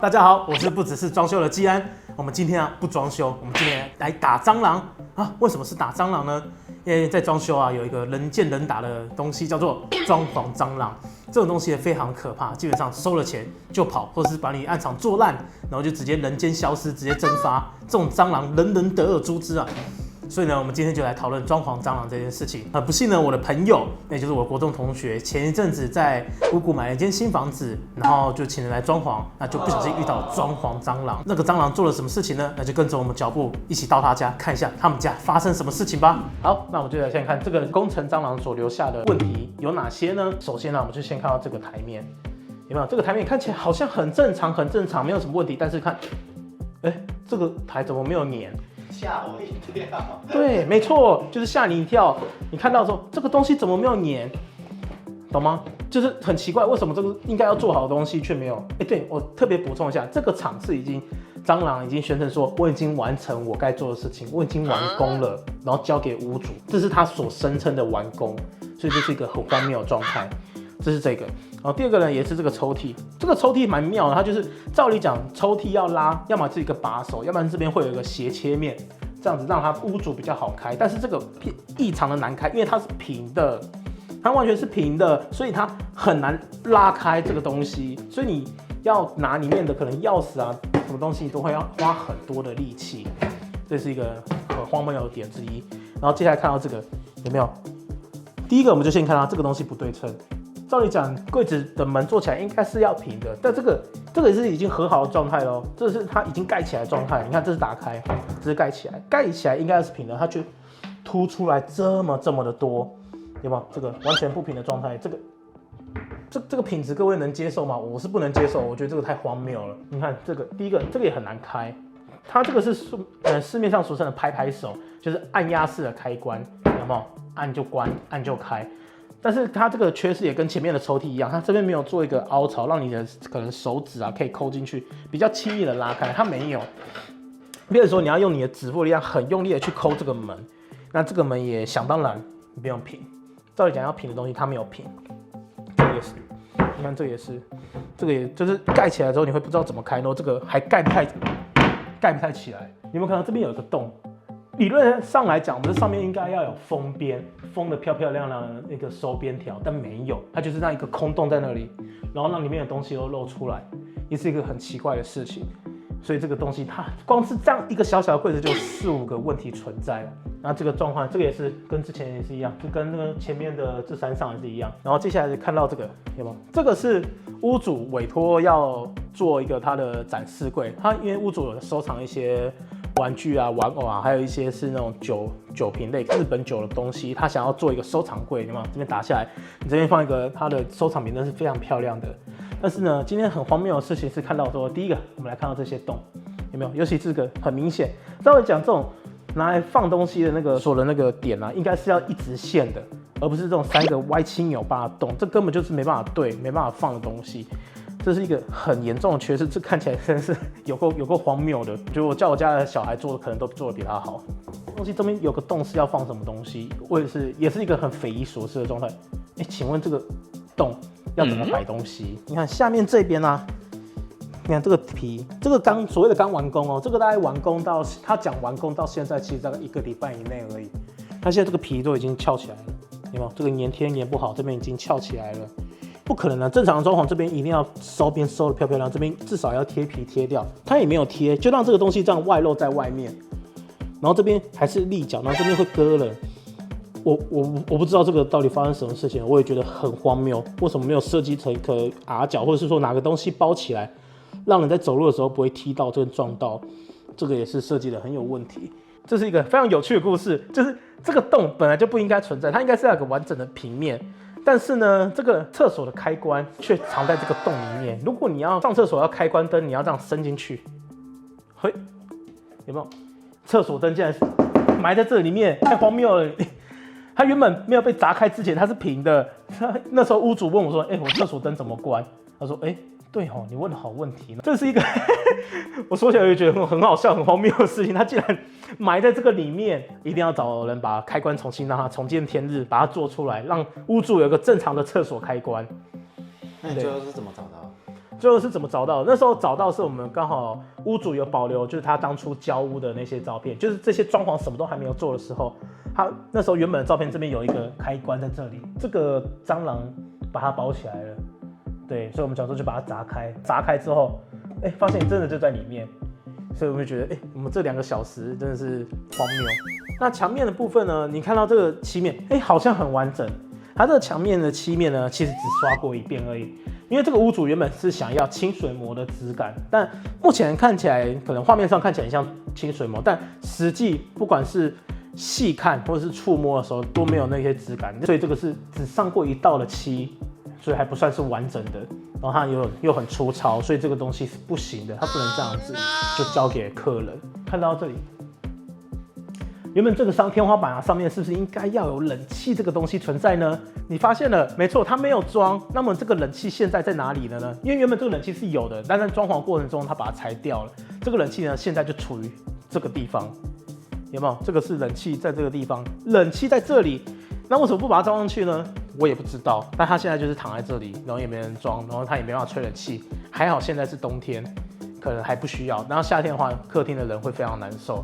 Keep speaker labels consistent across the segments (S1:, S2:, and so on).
S1: 大家好，我是不只是装修的基安。我们今天不装修，我们今天来打蟑螂啊！为什么是打蟑螂呢？因为在装修有一个人见人打的东西，叫做装潢蟑螂。这种东西非常可怕，基本上收了钱就跑，或者是把你暗场做烂，然后就直接人间消失，直接蒸发。这种蟑螂人人得而诛之啊！所以呢，我们今天就来讨论装潢蟑螂这件事情。很不幸呢，我的朋友，也就是我国中同学，前一阵子在五股买了一间新房子，然后就请人来装潢，那就不小心遇到装潢蟑螂。那个蟑螂做了什么事情呢？那就跟着我们脚步一起到他家看一下他们家发生什么事情吧。好，那我们就来先看这个工程蟑螂所留下的问题有哪些呢？首先呢，我们就先看到这个台面，有没有？这个台面看起来好像很正常，很正常，没有什么问题。但是看，这个台怎么没有粘？
S2: 吓我一跳！
S1: 对，没错，就是吓你一跳。你看到说这个东西怎么没有粘，懂吗？就是很奇怪，为什么这个应该要做好的东西却没有？对，我特别补充一下，这个厂是蟑螂已经宣称说我已经完成我该做的事情，我已经完工了，然后交给屋主，这是他所声称的完工，所以这是一个很荒谬的状态。这是这个，然后第二个呢，也是这个抽屉，这个抽屉蛮妙的，它就是照理讲，抽屉要拉，要么是一个把手，要不然这边会有一个斜切面，这样子让它屋主比较好开。但是这个异常的难开，因为它是平的，它完全是平的，所以它很难拉开这个东西，所以你要拿里面的可能钥匙啊，什么东西都会要花很多的力气，这是一个很荒谬的点之一。然后接下来看到这个有没有？第一个我们就先看到这个东西不对称。照理讲，柜子的门做起来应该是要平的，但这个也是已经和好的状态咯，这是它已经盖起来的状态。你看，这是打开，这是盖起来，盖起来应该是平的，它却凸出来这么的多，有没有？这个完全不平的状态，这个品质各位能接受吗？我是不能接受，我觉得这个太荒谬了。你看这个，第一个这个也很难开，它这个是市面上俗称的拍手，就是按压式的开关，有没有？按就关，按就开。但是它这个缺失也跟前面的抽屉一样，它这边没有做一个凹槽，让你的可能手指可以抠进去，比较轻易的拉开，它没有。比如说你要用你的指腹力量很用力的去抠这个门，那这个门也想当然你不用平。照理讲要平的东西它没有平，这个也是，你看这个也是，这个也就是盖起来之后你会不知道怎么开，然后这个还盖不太起来。你有没有看到这边有一个洞？理论上来讲，我们这上面应该要有封边，封的漂漂亮亮的那个收边条，但没有，它就是那一个空洞在那里，然后让里面的东西都露出来，也是一个很奇怪的事情。所以这个东西它光是这样一个小小的柜子就4、5个问题存在了。那这个状况，这个也是跟之前也是一样，就跟那个前面的这3上也是一样。然后接下来看到这个，有没有？这个是屋主委托要做一个他的展示柜，他因为屋主有收藏一些玩具啊、玩偶啊，还有一些是那种酒瓶类、日本酒的东西，他想要做一个收藏柜，有没有？这边打下来，你这边放一个他的收藏品，真是非常漂亮的。但是呢，今天很荒谬的事情是看到说，第一个我们来看到这些洞，有没有？尤其这个很明显，稍微讲这种拿来放东西的那个锁的那个点啊，应该是要一直线的，而不是这种3个歪七扭八的洞，这根本就是没办法对、没办法放的东西。这是一个很严重的缺失，这看起来真的是有够荒谬的。就我叫我家的小孩做的，可能都做的比他好。东西这边有个洞是要放什么东西？也是一个很匪夷所思的状态。请问这个洞要怎么摆东西？你看下面这边啊，你看这个皮，这个所谓的刚完工哦，这个大概完工到他讲完工到现在，其实大概1个礼拜以内而已。他现在这个皮都已经翘起来了，有没有？这个粘贴粘不好，这边已经翘起来了。不可能的，正常的装潢这边一定要收边收的漂漂亮，这边至少要贴皮贴掉，它也没有贴，就让这个东西这样外露在外面，然后这边还是立角，然后这边会割了。我不知道这个到底发生什么事情，我也觉得很荒谬，为什么没有设计成一颗 R 角，或者是说拿个东西包起来，让人在走路的时候不会踢到跟撞到，这个也是设计的很有问题。这是一个非常有趣的故事，就是这个洞本来就不应该存在，它应该是要有个完整的平面。但是呢，这个厕所的开关却藏在这个洞里面。如果你要上厕所要开关灯，你要这样伸进去，嘿，有没有？厕所灯竟然是埋在这里面，太荒谬了！它原本没有被砸开之前，它是平的。那时候屋主问我说：“我厕所灯怎么关？”他说：“对哦，你问的好问题呢。”这是一个我说起来就觉得很好笑、很荒谬的事情。他竟然埋在这个里面，一定要找人把开关重新让它重见天日，把它做出来，让屋主有一个正常的厕所开关。
S2: 那你最后是怎么找到？
S1: 最后是怎么找到的？那时候找到是我们刚好屋主有保留，就是他当初交屋的那些照片，就是这些装潢什么都还没有做的时候，他那时候原本的照片这边有一个开关在这里，这个蟑螂把它包起来了。对，所以我们想说就把它砸开，砸开之后，发现真的就在里面，所以我们就觉得，我们这2个小时真的是荒谬。那墙面的部分呢，你看到这个漆面，好像很完整。它这个墙面的漆面呢，其实只刷过一遍而已。因为这个屋主原本是想要清水膜的质感，但目前看起来，可能画面上看起来很像清水膜，但实际不管是细看或者是触摸的时候都没有那些质感，所以这个是只上过1道的漆，所以还不算是完整的。然后它又很粗糙，所以这个东西是不行的，它不能这样子就交给客人。看到这里。原本这个天花板上面是不是应该要有冷气这个东西存在呢？你发现了，没错，它没有装。那么这个冷气现在在哪里了呢？因为原本这个冷气是有的，但在装潢过程中它把它拆掉了。这个冷气呢，现在就处于这个地方，有没有？这个是冷气在这个地方，冷气在这里。那为什么不把它装上去呢？我也不知道。但它现在就是躺在这里，然后也没人装，然后它也没办法吹冷气。还好现在是冬天，可能还不需要。然后夏天的话，客厅的人会非常难受。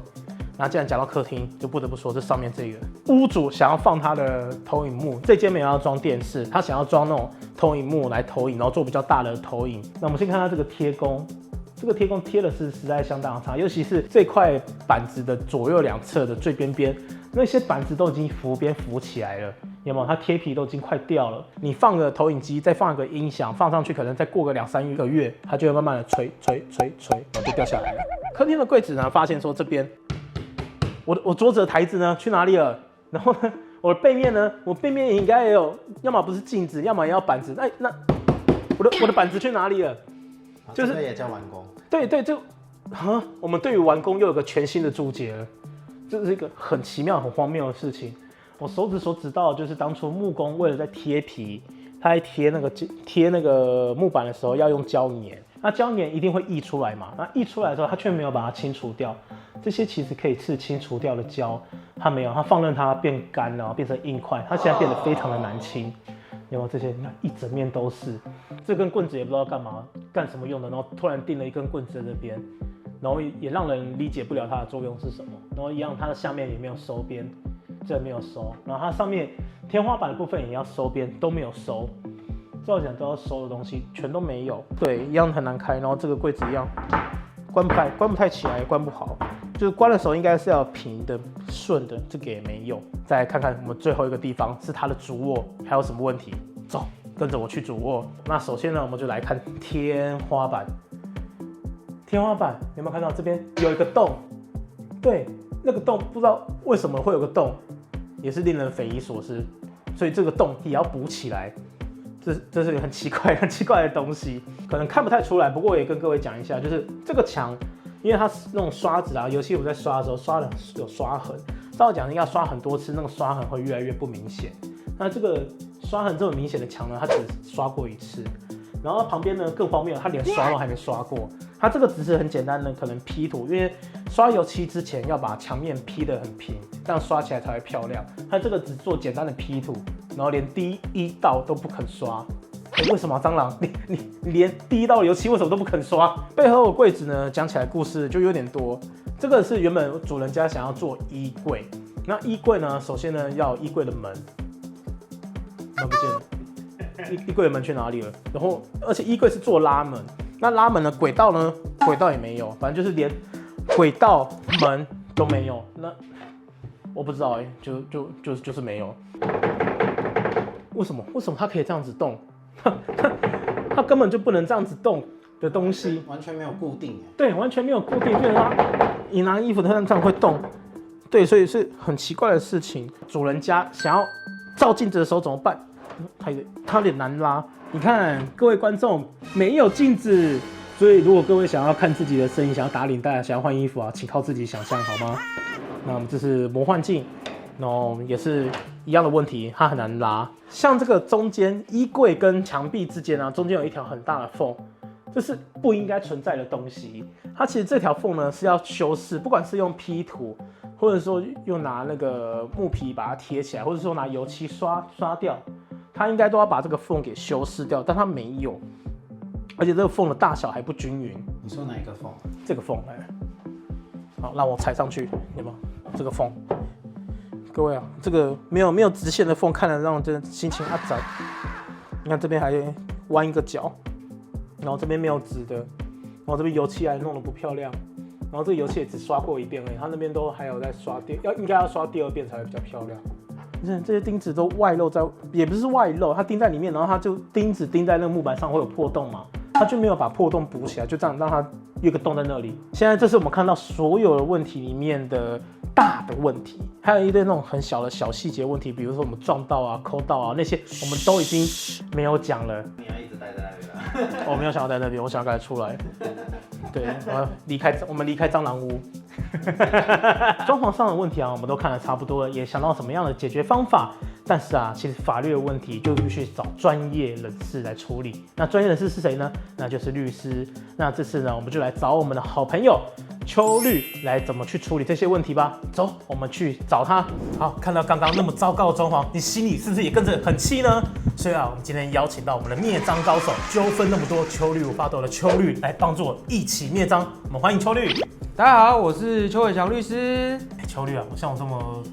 S1: 那既然讲到客厅，就不得不说这上面这个屋主想要放他的投影幕，这间没有要装电视，他想要装那种投影幕来投影，然后做比较大的投影。那我们先看他这个贴工，这个贴工贴的是实在相当长，尤其是这块板子的左右2侧的最边边，那些板子都已经浮边浮起来了，有没有？它贴皮都已经快掉了。你放个投影机，再放一个音响，放上去，可能再过个2-3个月，它就会慢慢的吹，然后就掉下来了。客厅的柜子呢，发现说这边。我桌子的台子呢去哪里了？然后呢，我的背面呢，我背面也应该也有，要么不是镜子，要么也要板子。那我的板子去哪里了？
S2: 就是这也叫完工。
S1: 对，我们对于完工又有个全新的注解了，这是一个很奇妙、很荒谬的事情。我手指所指到的就是当初木工为了在贴皮，他在贴那个木板的时候要用胶粘。那胶粘一定会溢出来嘛？那溢出来的时候，他却没有把它清除掉。这些其实可以是清除掉的胶，他没有，他放任它变干了，变成硬块，它现在变得非常的难清。有没有这些？那一整面都是，这根棍子也不知道干什么用的，然后突然钉了一根棍子在这边，然后也让人理解不了它的作用是什么。然后一样，它的下面也没有收边，这没有收，然后它上面天花板的部分也要收边，都没有收。照讲都要收的东西全都没有，对，一样很难开。然后这个柜子一样关不太起来，关不好，就是关的时候应该是要平的、顺的，这个也没有。再来看看我们最后一个地方是它的主卧，还有什么问题？走，跟着我去主卧。那首先呢，我们就来看天花板。天花板有没有看到这边有一个洞？对，那个洞不知道为什么会有个洞，也是令人匪夷所思。所以这个洞也要补起来。这是一个很奇怪的东西，可能看不太出来。不过我也跟各位讲一下，就是这个墙，因为它那种刷子啊，尤其我在刷的时候刷的有刷痕，照讲应该刷很多次，那个刷痕会越来越不明显。那这个刷痕这么明显的墙呢，它只刷过1次。然后旁边呢更荒谬，它连刷都还没刷过。它这个只是很简单的可能P图，因为刷油漆之前要把墙面 P 得很平，这样刷起来才会漂亮。它这个只做简单的 P 图，然后连第1道都不肯刷。为什么蟑螂？你连第1道油漆为什么都不肯刷？背后的柜子呢，讲起来故事就有点多。这个是原本主人家想要做衣柜，那衣柜呢，首先呢要衣柜的门不见了。衣柜的门去哪里了？然后，而且衣柜是做拉门，那拉门的轨道呢？轨道也没有，反正就是连轨道门都没有。那我不知道就是没有。为什么它可以这样子动？它根本就不能这样子动的东西，
S2: 完全没有固定。
S1: 对，完全没有固定，就是你拿衣服它这样会动。对，所以是很奇怪的事情。主人家想要照镜子的时候怎么办？它有点难拉。你看，各位观众没有镜子，所以如果各位想要看自己的身影，想要打领带，想要换衣服啊，请靠自己想象好吗？那我们这是魔幻镜，然后也是一样的问题，它很难拉。像这个中间衣柜跟墙壁之间啊，中间有一条很大的缝，这是不应该存在的东西。它其实这条缝呢是要修饰，不管是用 P 图，或者说用拿那个木皮把它贴起来，或者说拿油漆刷掉。它应该都要把这个缝给修饰掉，但它没有，而且这个缝的大小还不均匀。
S2: 你说哪一个缝？
S1: 这个缝来，好，让我踩上去，有没有？这个缝，各位啊，这个没有直线的缝，看得让人真的心情阿展。你看这边还弯一个角，然后这边没有直的，然后这边油漆还弄得不漂亮，然后这个油漆也只刷过一遍而已，它那边都还有在刷应该要刷第2遍才会比较漂亮。你看这些钉子都外露在，也不是外露，它钉在里面，然后它就钉子钉在那个木板上会有破洞嘛，它就没有把破洞补起来，就这样让它有个洞在那里。现在这是我们看到所有的问题里面的大的问题，还有一堆那种很小的小细节问题，比如说我们撞到啊、抠到啊那些，我们都已经没有讲了。
S2: 你要一直待在那边啊？
S1: 我没有想要在那边，我想要赶快出来。对，我们离开蟑螂屋。装潢上的问题啊，我们都看得差不多了，也想到什么样的解决方法。但是啊，其实法律的问题就必须找专业人士来处理。那专业人士是谁呢？那就是律师。那这次呢，我们就来找我们的好朋友秋律来怎么去处理这些问题吧。走，我们去找他。好，看到刚刚那么糟糕的装潢，你心里是不是也跟着很气呢？所以啊，我们今天邀请到我们的灭蟑高手，纠纷那么多，秋律无法斗的秋律来帮助我一起灭蟑。我们欢迎秋律。
S3: 大家好，我是邱伟强律师。
S1: 秋律啊，像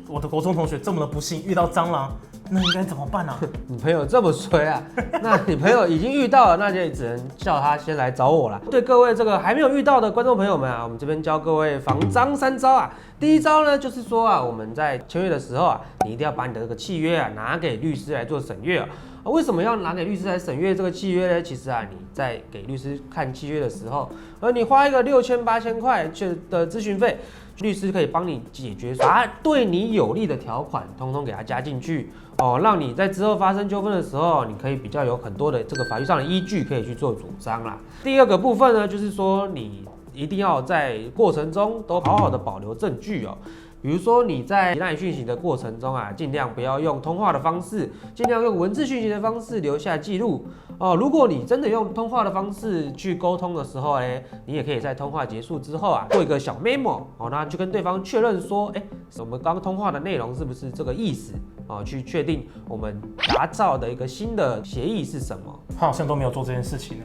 S1: 我的国中同学这么的不幸遇到蟑螂，那应该怎么办啊？
S3: 你朋友这么衰啊？那你朋友已经遇到了，那就只能叫他先来找我啦。对各位这个还没有遇到的观众朋友们啊，我们这边教各位防蟑3招啊。第一招呢，就是说啊，我们在签约的时候啊，你一定要把你的这个契约啊拿给律师来做审阅啊。为什么要拿给律师来审阅这个契约呢？其实啊，你在给律师看契约的时候，你花一个6000、8000块的咨询费，律师可以帮你解决，把对你有利的条款通通给它加进去哦，让你在之后发生纠纷的时候，你可以比较有很多的这个法律上的依据可以去做主张啦。第二个部分呢，就是说你一定要在过程中都好好的保留证据哦。比如说你在赖讯息的过程中啊，尽量不要用通话的方式，尽量用文字讯息的方式留下记录哦。如果你真的用通话的方式去沟通的时候呢，你也可以在通话结束之后啊，做一个小 memo 哦，那就跟对方确认说，我们刚刚通话的内容是不是这个意思哦，去确定我们打造的一个新的协议是什么。
S1: 他好像都没有做这件事情呢。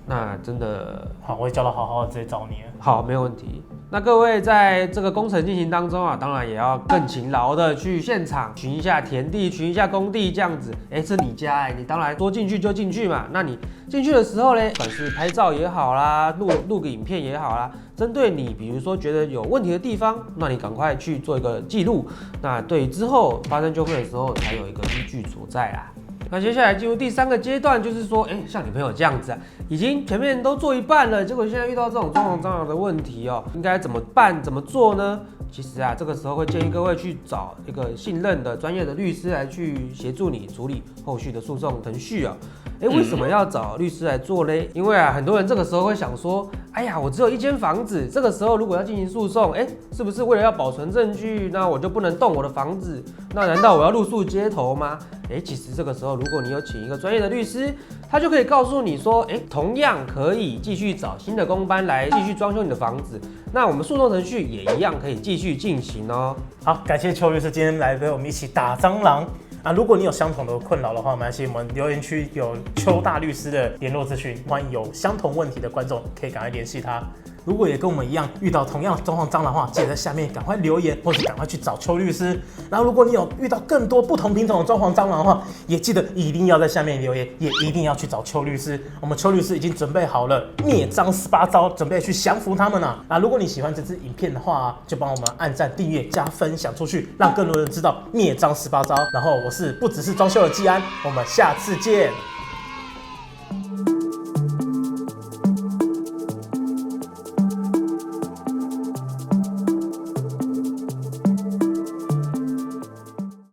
S3: 那真的
S1: 好，我会叫他好好的直接找你。
S3: 好，没有问题。那各位在这个工程进行当中啊，当然也要更勤劳的去现场巡一下田地，巡一下工地，这样子。这你家你当然说进去就进去嘛。那你进去的时候呢，不管是拍照也好啦，录个影片也好啦，针对你比如说觉得有问题的地方，那你赶快去做一个记录。那对于之后发生纠纷的时候，才有一个依据所在啦。那接下来进入第3个阶段，就是说，像你朋友这样子啊，已经前面都做一半了，结果现在遇到这种装潢蟑螂的问题哦，应该怎么办？怎么做呢？其实啊，这个时候会建议各位去找一个信任的专业的律师来去协助你处理后续的诉讼程序啊。为什么要找律师来做呢？因为啊，很多人这个时候会想说，哎呀，我只有1间房子，这个时候如果要进行诉讼，是不是为了要保存证据，那我就不能动我的房子？那难道我要露宿街头吗？其实这个时候，如果你有请一个专业的律师，他就可以告诉你说，同样可以继续找新的工班来继续装修你的房子，那我们诉讼程序也一样可以继续进行哦。
S1: 好，感谢邱律师今天来跟我们一起打蟑螂啊！如果你有相同的困扰的话，没关系，我们留言区有邱大律师的联络资讯，欢迎有相同问题的观众可以赶快联系他。如果也跟我们一样遇到同样的状况蟑螂的话，记得在下面赶快留言，或者赶快去找邱律师。然后，如果你有遇到更多不同品种的装潢蟑螂的话，也记得一定要在下面留言，也一定要去找邱律师。我们邱律师已经准备好了灭蟑18招，准备去降服他们了。如果你喜欢这支影片的话，就帮我们按赞、订阅、加分享出去，让更多人知道灭蟑18招。然后我是不只是装修的季安，我们下次见。